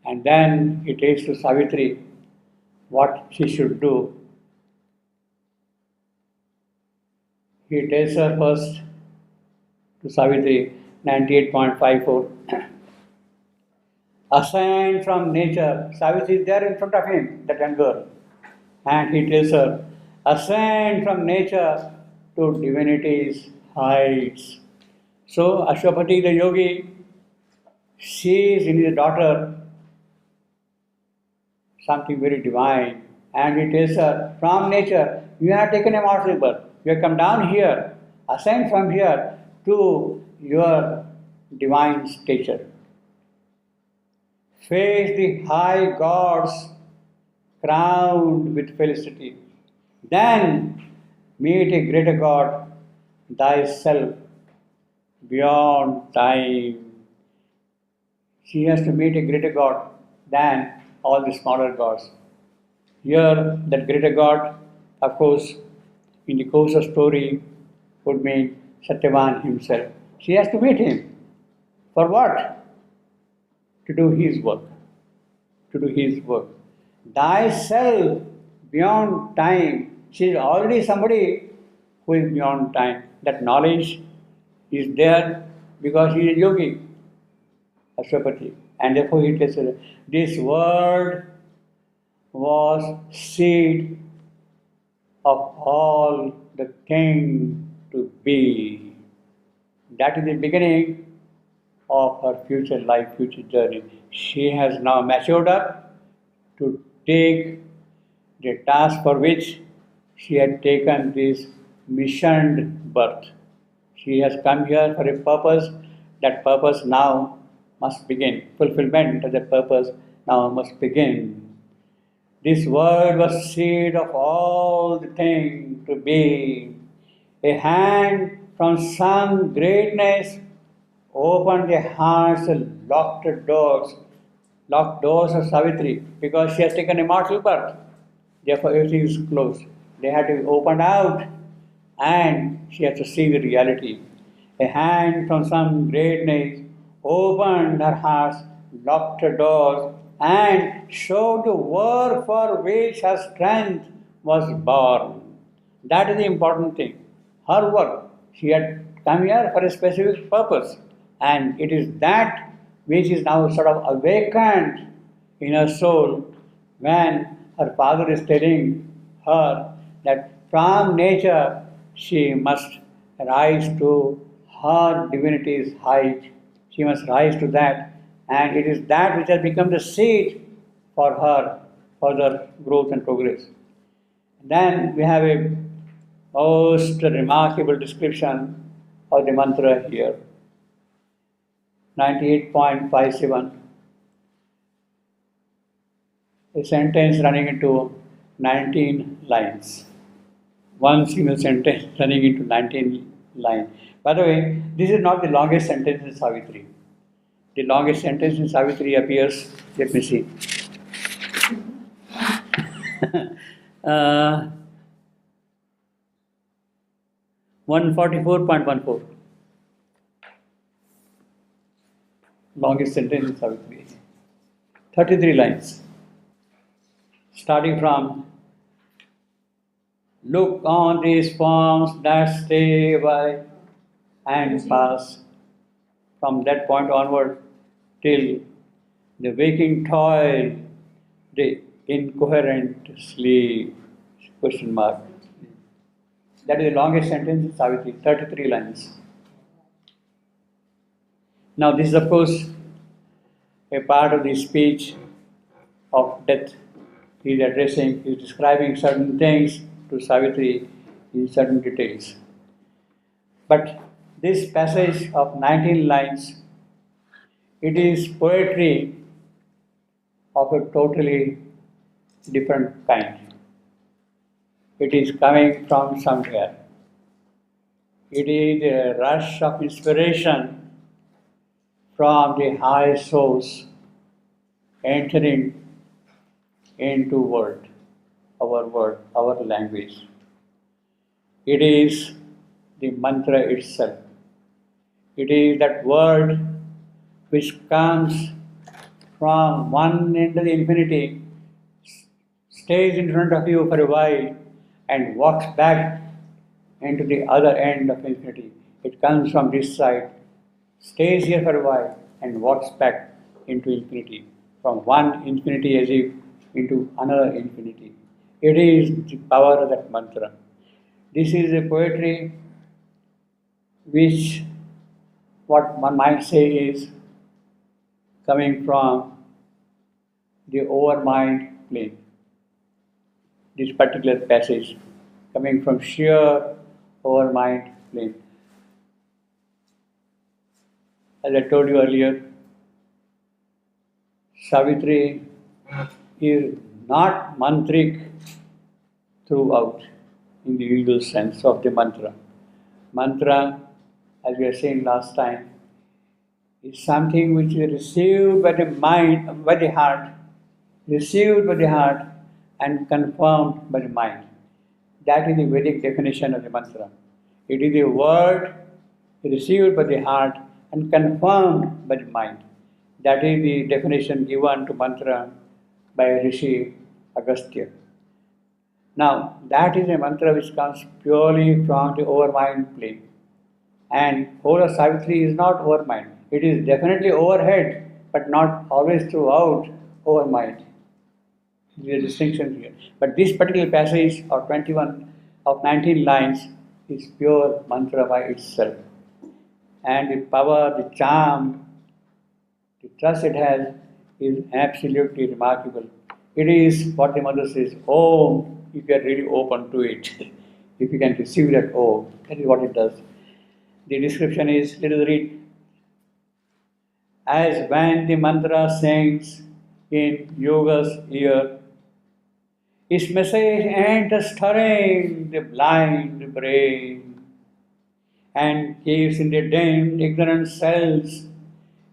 And then he tells to Savitri what she should do. He tells her first to Savitri 98.54. Ascend from nature. Savitri is there in front of him, that young girl. And he tells her, ascend from nature to divinity's heights. So Ashwapati the yogi sees in his daughter something very divine, and he tells her, from nature, you have taken a mortal birth. You have come down here, ascend from here to your divine stature. Face the high gods crowned with felicity. Then meet a greater God, thyself, beyond time. She has to meet a greater God than all the smaller gods. Here, that greater God, of course, in the course of story, would mean Satyavan himself. She has to meet him. For what? To do his work. To do his work. Thyself, beyond time. She is already somebody who is beyond time. That knowledge is there because he is a yogi, Ashwapati. And therefore he tells her, this word was seed of all the thing to be. That is the beginning of her future life, future journey. She has now matured up to take the task for which she had taken this missioned birth. She has come here for a purpose. That purpose now must begin. Fulfillment of that purpose now must begin. This word was seed of all the things to be. A hand from some greatness opened the hearts and locked doors of Savitri, because she has taken a mortal birth. Therefore, everything is closed. They had to be opened out, and she has to see the reality. A hand from some greatness opened her heart's locked doors and showed the work for which her strength was born. That is the important thing. Her work. She had come here for a specific purpose, and it is that which is now sort of awakened in her soul when her father is telling her that from nature she must rise to her divinity's height. She must rise to that, and it is that which has become the seed for her further growth and progress. Then we have a most remarkable description of the mantra here. 98.57. A sentence running into 19 lines. One single sentence running into 19 lines. By the way, this is not the longest sentence in Savitri. The longest sentence in Savitri appears, let me see. 144.14. Longest sentence in Savitri. 33 lines. Starting from, look on these forms that stay by and pass. From that point onward till the waking toil, the incoherent sleep, question mark. That is the longest sentence in Savitri, 33 lines. Now this is of course a part of the speech of death. He is addressing, he is describing certain things to Savitri in certain details. But this passage of 19 lines, it is poetry of a totally different kind. It is coming from somewhere. It is a rush of inspiration from the high source entering into world, our language. It is the mantra itself. It is that word which comes from one end of the infinity, stays in front of you for a while, and walks back into the other end of infinity. It comes from this side, stays here for a while, and walks back into infinity. From one infinity as if into another infinity. It is the power of that mantra. This is a poetry which, what one might say, is coming from the overmind plane. This particular passage coming from sheer overmind plane. As I told you earlier, Savitri is not mantric throughout in the usual sense of the mantra. Mantra, as we were saying last time, is something which is received by the mind, by the heart, received by the heart and confirmed by the mind. That is the Vedic definition of the mantra. It is a word received by the heart and confirmed by the mind. That is the definition given to mantra by Rishi Agastya. Now, that is a mantra which comes purely from the overmind plane. And whole of Savitri is not overmind. It is definitely overhead, but not always throughout overmind. There is a distinction here. But this particular passage of 21 of 19 lines is pure mantra by itself. And the power, the charm, the trust it has is absolutely remarkable. It is what the mother says, Om, if you are really open to it. If you can receive that Om, that is what it does. The description is, let us read. As when the mantra sings in yoga's ear, its message enters stirring the blind brain and keeps in the dimmed ignorant cells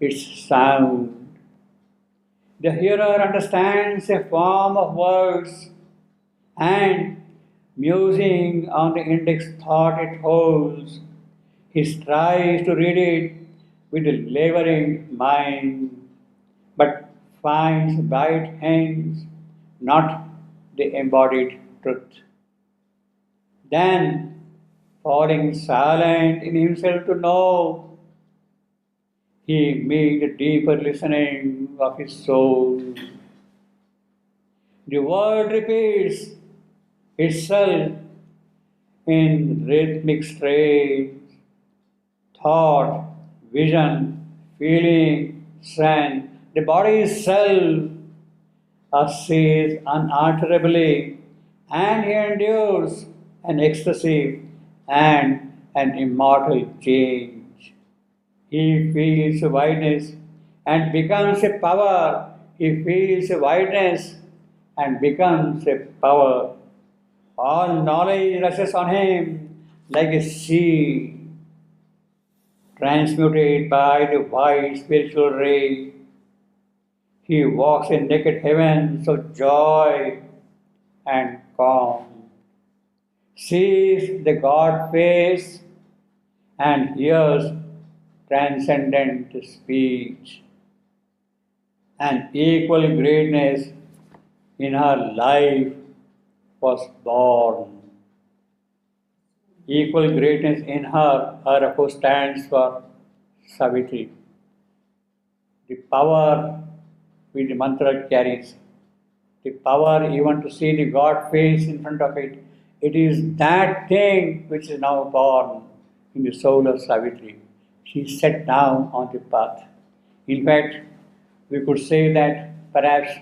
its sound. The hearer understands a form of words and, musing on the index thought it holds, he strives to read it with a laboring mind, but finds bright hands, not the embodied truth. Then, falling silent in himself to know, he meets the deeper listening of his soul. The word repeats itself in rhythmic strains, thought, vision, feeling, strength. The body itself sees unalterably, and he endures an ecstasy and an immortal change. He feels wideness and becomes a power. He feels a wideness and becomes a power. All knowledge rushes on him like a sea, transmuted by the white spiritual ray. He walks in naked heavens of joy and calm, sees the God face and hears transcendent speech. An equal greatness in her life was born. Equal greatness in her, of course, stands for Savitri. The power which the mantra carries, the power even to see the God face in front of it, it is that thing which is now born in the soul of Savitri. She is set down on the path. In fact, we could say that perhaps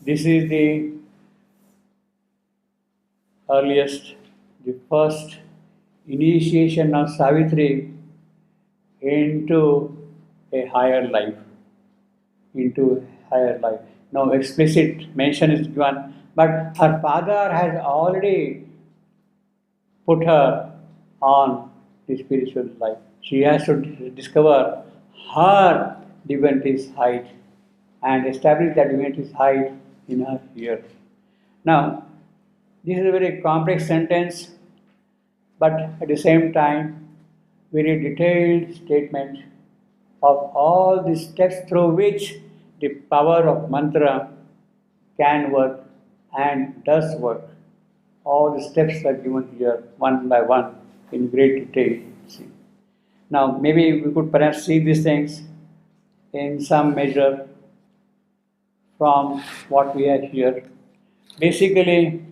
this is the earliest, the first initiation of Savitri into a higher life. No explicit mention is given, but her father has already put her on the spiritual life. She has to discover her divinity's height and establish that divinity's height in her here. Now, this is a very complex sentence, but at the same time, very detailed statement of all the steps through which the power of mantra can work and does work. All the steps are given here one by one in great detail. See. Now, maybe we could perhaps see these things in some measure from what we have here. Basically,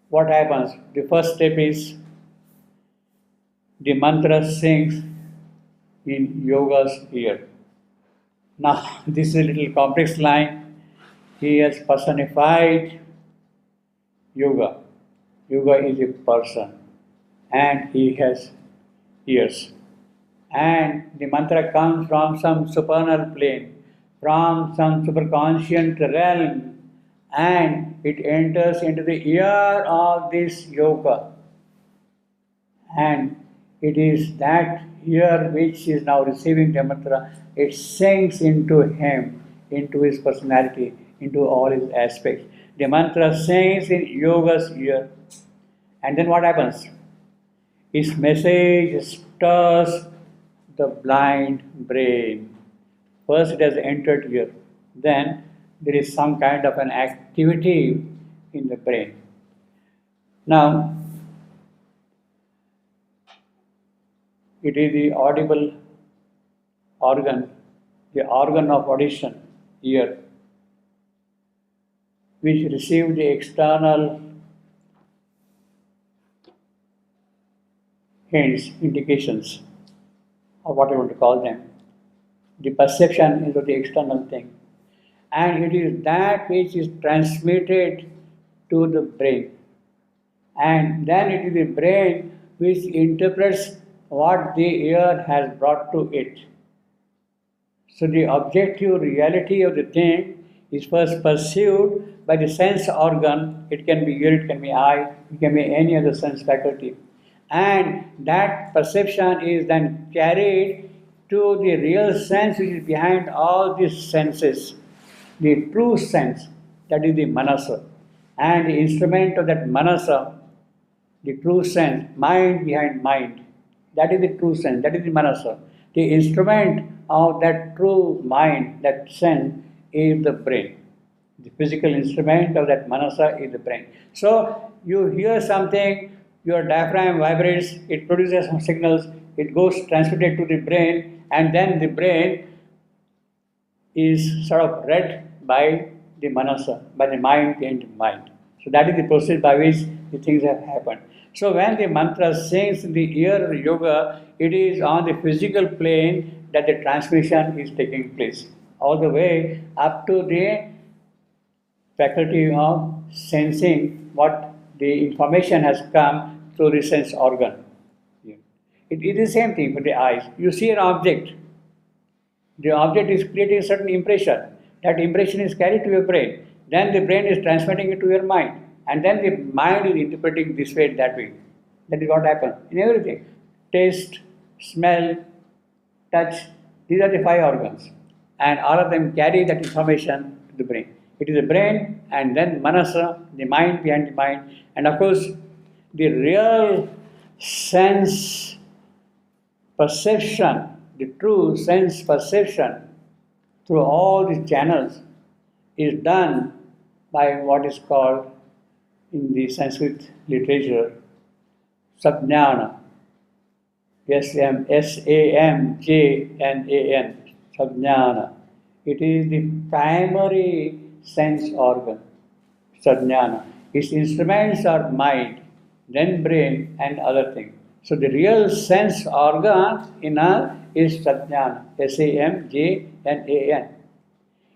what happens? The first step is the mantra sings in yoga's ear. Now, this is a little complex line. He has personified yoga. Yoga is a person and he has ears. And the mantra comes from some supernal plane, from some superconscient realm, and it enters into the ear of this yoga. And it is that ear which is now receiving the mantra, it sinks into him, into his personality, into all his aspects. The mantra sinks in yoga's ear. And then what happens? His message stirs the blind brain. First it has entered here, then there is some kind of an activity in the brain. Now, it is the audible organ, the organ of audition, ear, which receive the external hints, indications, or what you want to call them. The perception is of the external thing. And it is that which is transmitted to the brain. And then it is the brain which interprets what the ear has brought to it. So the objective reality of the thing is first perceived by the sense organ. It can be ear, it can be eye, it can be any other sense faculty. And that perception is then carried to the real sense which is behind all these senses, the true sense, that is the manasa. And the instrument of that manasa, the true sense, mind behind mind, that is the true sense, that is the manasa. The instrument of that true mind, that sense, is the brain. The physical instrument of that manasa is the brain. So you hear something, your diaphragm vibrates, it produces some signals, it goes transmitted to the brain, and then the brain is sort of read by the manasa, by the mind behind the mind. So that is the process by which the things have happened. So when the mantra sings in the ear of yoga, it is on the physical plane that the transmission is taking place, all the way up to the faculty of sensing what the information has come through the sense organ. It is the same thing for the eyes. You see an object. The object is creating a certain impression. That impression is carried to your brain. Then the brain is transmitting it to your mind. And then the mind is interpreting this way and that way. That is what happens in everything. Taste, smell, touch, these are the five organs. And all of them carry that information to the brain. It is the brain and then manasa, the mind behind the mind. And of course, the real sense perception, the true sense perception through all these channels is done by what is called in the Sanskrit literature Sajnana. S-A-M-J-N-A-N, Sajnana. It is the primary sense organ, Sajnana. Its instruments are mind, then brain and other things. So the real sense organ in us is Sajnana, S-A-M-J-N-A-N.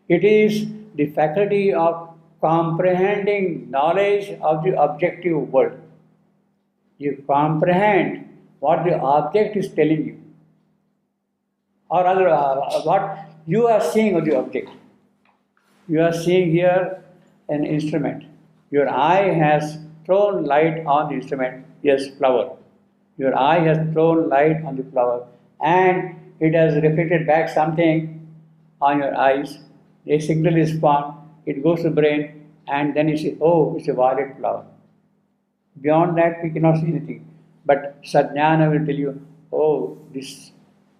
It is the faculty of comprehending knowledge of the objective world. You comprehend what the object is telling you, or rather what you are seeing of the object. You are seeing here an instrument. Your eye has thrown light on the instrument. Yes, flower. Your eye has thrown light on the flower and it has reflected back something on your eyes. A signal is formed, it goes to the brain, and then you say, oh, it's a violet flower. Beyond that, we cannot see anything. But Sajnana will tell you, oh, this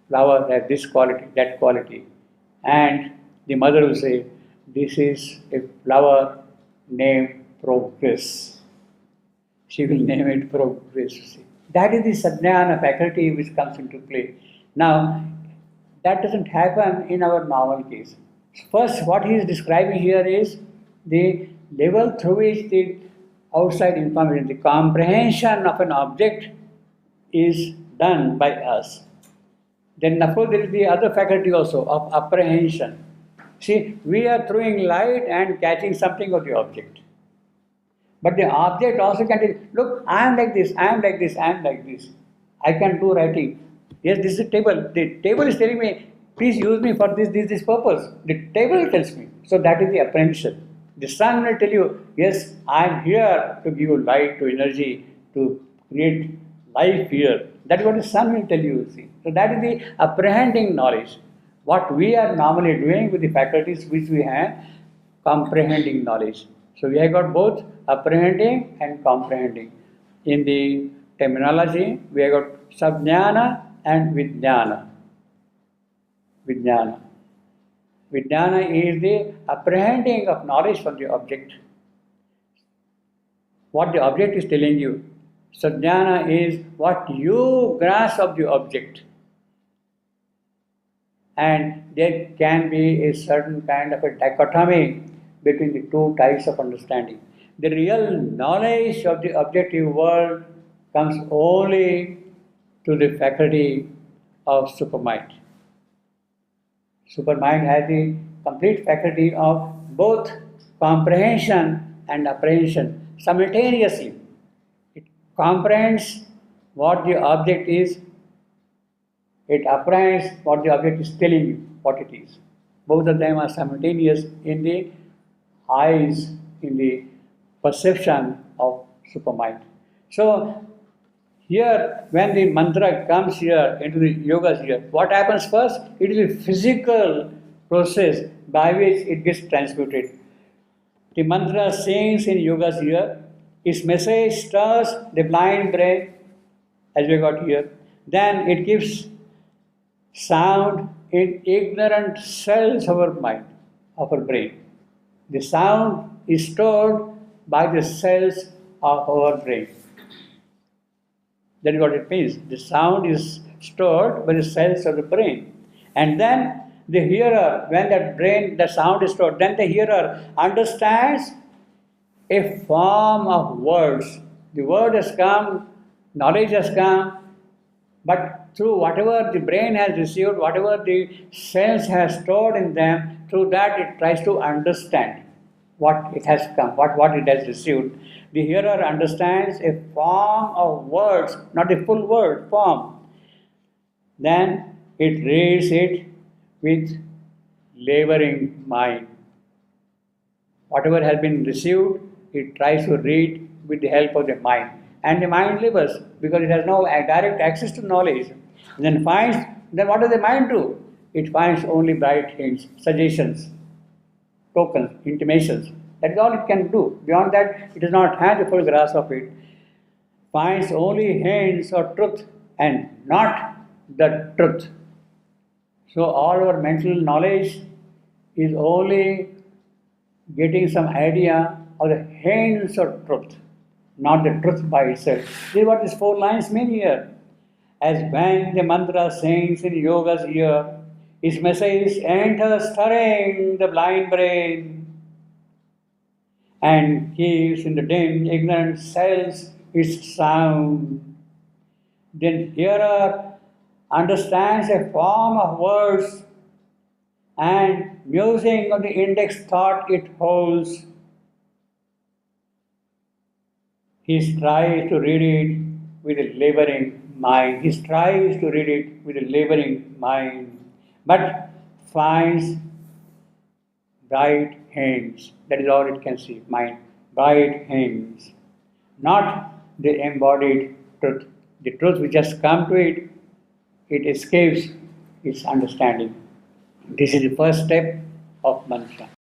flower has this quality, that quality. And the mother will say, this is a flower named progress. She will name it progress. See. That is the Sajnana faculty which comes into play. Now, that doesn't happen in our normal case. First, what he is describing here is the level through which the outside information, the comprehension of an object is done by us. Then, of course, there is the other faculty also of apprehension. See, we are throwing light and catching something of the object. But the object also can tell, look, I am like this, I am like this, I am like this. I can do writing. Yes, this is a table. The table is telling me, please use me for this purpose. The table tells me. So that is the apprehension. The sun will tell you, yes, I am here to give you light, to energy, to create life here. That is what the sun will tell you, see. So that is the apprehending knowledge. What we are normally doing with the faculties which we have, comprehending knowledge. So we have got both apprehending and comprehending. In the terminology, we have got Sajnana and Vijnana. Vijnana. Vijnana is the apprehending of knowledge from the object. What the object is telling you. Sajnana is what you grasp of the object. And there can be a certain kind of a dichotomy between the two types of understanding. The real knowledge of the objective world comes only to the faculty of supermind. Supermind has the complete faculty of both comprehension and apprehension simultaneously. It comprehends what the object is, it apprehends what the object is telling you, what it is. Both of them are simultaneous in the eyes, in the perception of supermind. So, here, when the mantra comes here into the yogas here, what happens first? It is a physical process by which it gets transmuted. The mantra sings in yogas here, its message stirs the blind brain, as we got here. Then it gives sound in ignorant cells of our mind, of our brain. The sound is stored by the cells of our brain. That is what it means. The sound is stored by the cells of the brain. And then the hearer, when the sound is stored, then the hearer understands a form of words. The word has come, knowledge has come, but through whatever the brain has received, whatever the cells has stored in them, through that it tries to understand what it has come, what it has received. The hearer understands a form of words, not a full word form. Then it reads it with laboring mind. Whatever has been received, it tries to read with the help of the mind. And the mind labors because it has no direct access to knowledge. Then what does the mind do? It finds only bright hints, suggestions, tokens, intimations. That is all it can do. Beyond that, it does not have the full grasp of it. Finds only hints of truth and not the truth. So all our mental knowledge is only getting some idea of the hints of truth, not the truth by itself. This is what these 4 lines mean here. As when the mantra sings in yoga's ear, its message enters stirring the blind brain and gives in the dim, ignorant cells its sound. Then hearer understands a form of words and musing on the index thought it holds. He strives to read it with a laboring mind. He strives to read it with a laboring mind, but finds bright hints. That is all it can see, mind. Bright hints. Not the embodied truth. The truth which has come to it, it escapes its understanding. This is the first step of mantra.